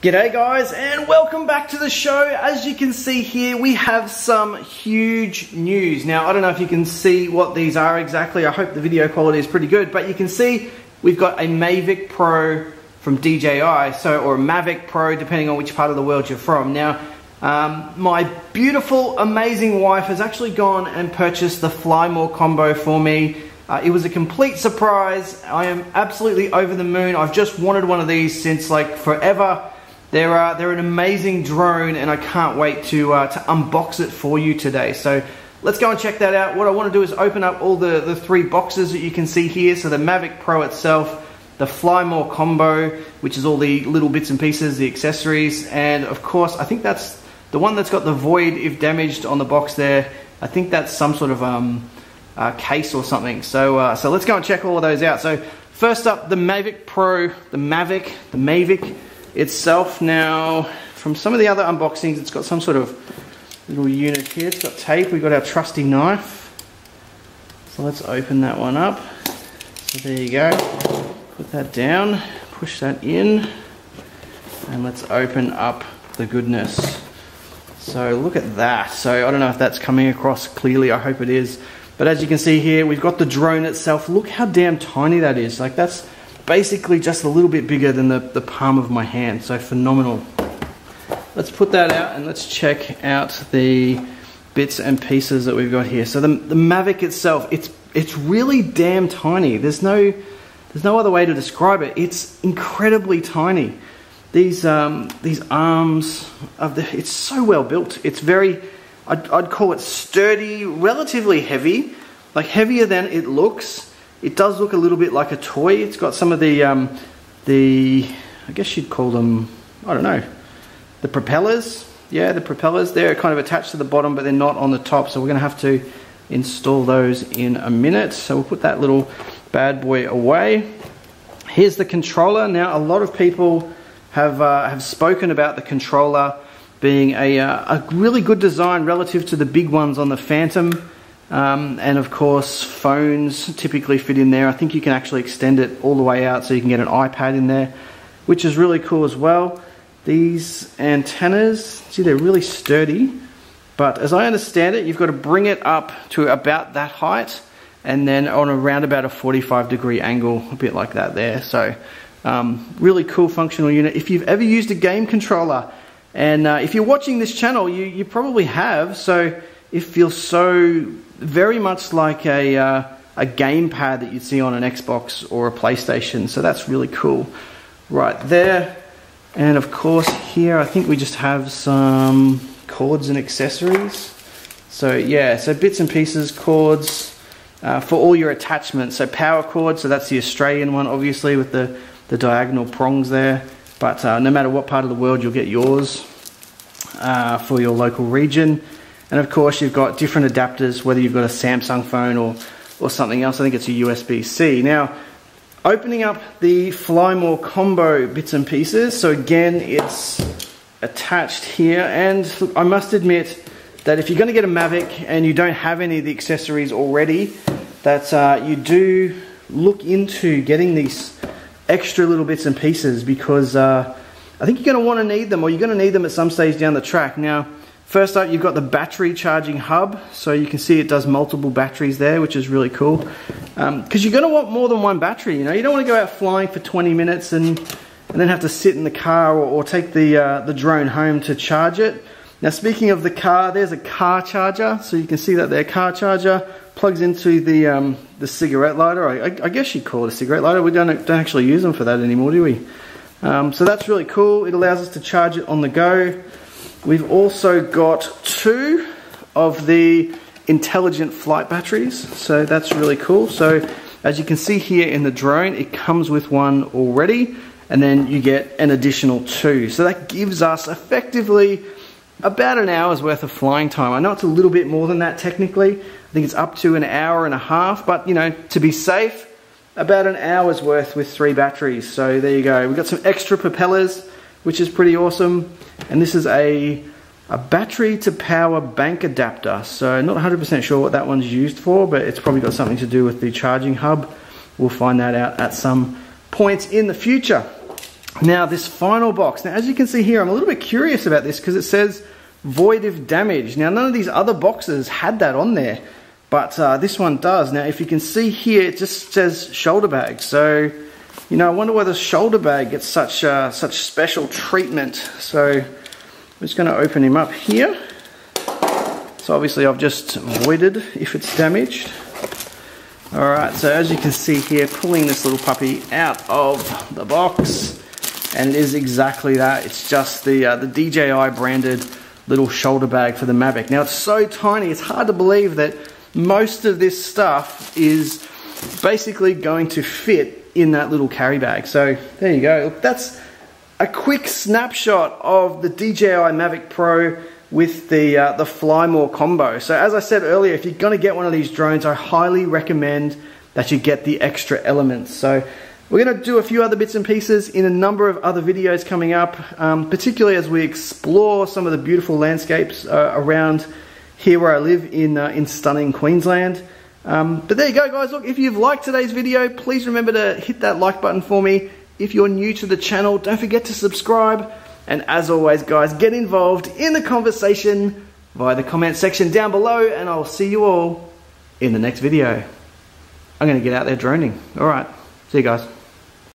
G'day guys, and welcome back to the show. As you can see here, we have some huge news. Now, I don't know if you can see what these are exactly. I hope the video quality is pretty good, but you can see we've got a Mavic Pro from DJI, or a Mavic Pro, depending on which part of the world you're from. Now, my beautiful, amazing wife has actually gone and purchased the Fly More combo for me. It was a complete surprise. I am absolutely over the moon. I've just wanted one of these since like forever. They're an amazing drone, and I can't wait to unbox it for you today. So let's go and check that out. What I want to do is open up all the three boxes that you can see here. So the Mavic Pro itself, the Fly More combo, which is all the little bits and pieces, the accessories, and of course, I think that's the one that's got the void if damaged on the box there. I think that's some sort of case or something. So let's go and check all of those out. So first up, the Mavic Pro, the Mavic itself. Now, from some of the other unboxings, it's got some sort of little unit here. It's got tape. We've got our trusty knife. So let's open that one up. So there you go. Put that down, push that in, and let's open up the goodness. So look at that. So I don't know if that's coming across clearly. I hope it is. But as you can see here, we've got the drone itself. Look how damn tiny that is. Like, that's basically just a little bit bigger than the palm of my hand. So phenomenal. Let's put that out and let's check out the bits and pieces that we've got here. So the Mavic itself, it's really damn tiny. There's no other way to describe it. It's incredibly tiny. These arms it's so well built. It's very, I'd call it sturdy, relatively heavy, like heavier than it looks. It does look a little bit like a toy. It's got some of the I guess you'd call them, I don't know, the propellers. Yeah, the propellers. They're kind of attached to the bottom, but they're not on the top. So we're going to have to install those in a minute. So we'll put that little bad boy away. Here's the controller. Now, a lot of people have spoken about the controller being a really good design relative to the big ones on the Phantom. And of course, phones typically fit in there. I think you can actually extend it all the way out so you can get an iPad in there, which is really cool as well. These antennas, see, they're really sturdy, but as I understand it, you've got to bring it up to about that height and then on around about a 45-degree angle, a bit like that there. So really cool functional unit. If you've ever used a game controller, and if you're watching this channel, you probably have, so it feels so very much like a gamepad that you'd see on an Xbox or a PlayStation. So that's really cool right there. And of course here, I think we just have some cords and accessories. So yeah, so bits and pieces, cords for all your attachments. So power cord, so that's the Australian one, obviously, with the diagonal prongs there. But no matter what part of the world, you'll get yours for your local region. And of course, you've got different adapters, whether you've got a Samsung phone or something else. I think it's a USB-C. Now, opening up the Fly More combo bits and pieces. So again, it's attached here. And I must admit that if you're going to get a Mavic and you don't have any of the accessories already, that you do look into getting these extra little bits and pieces, because I think you're going to want to need them, or you're going to need them at some stage down the track. Now, first up, you've got the battery charging hub. So you can see it does multiple batteries there, which is really cool. Because you're going to want more than one battery. You know, you don't want to go out flying for 20 minutes and then have to sit in the car or take the drone home to charge it. Now, speaking of the car, there's a car charger. So you can see that there, car charger plugs into the cigarette lighter. I guess you'd call it a cigarette lighter. We don't actually use them for that anymore, do we? So that's really cool. It allows us to charge it on the go. We've also got 2 of the intelligent flight batteries, so that's really cool. So as you can see here in the drone, it comes with one already, and then you get an additional 2. So that gives us effectively about an hour's worth of flying time. I know it's a little bit more than that technically. I think it's up to an hour and a half, but you know, to be safe, about an hour's worth with 3 batteries. So there you go. We've got some extra propellers, which is pretty awesome. And this is a battery to power bank adapter. So not 100% sure what that one's used for, but it's probably got something to do with the charging hub. We'll find that out at some point in the future. Now this final box, now as you can see here, I'm a little bit curious about this because it says void if damaged. Now none of these other boxes had that on there, but this one does. Now if you can see here, it just says shoulder bag. So, you know, I wonder why the shoulder bag gets such special treatment. So I'm just going to open him up here. So obviously I've just voided if it's damaged. Alright, so as you can see here, pulling this little puppy out of the box, and it is exactly that. It's just the DJI branded little shoulder bag for the Mavic. Now it's so tiny, it's hard to believe that most of this stuff is basically going to fit in that little carry bag. So there you go. That's a quick snapshot of the DJI Mavic Pro with the Fly More combo. So as I said earlier, if you're going to get one of these drones, I highly recommend that you get the extra elements. So we're going to do a few other bits and pieces in a number of other videos coming up, particularly as we explore some of the beautiful landscapes around here where I live in stunning Queensland. But there you go, guys. Look, if you've liked today's video, please remember to hit that like button for me. If you're new to the channel, don't forget to subscribe. And as always, guys, get involved in the conversation via the comment section down below, and I'll see you all in the next video. I'm going to get out there droning. All right. See you guys.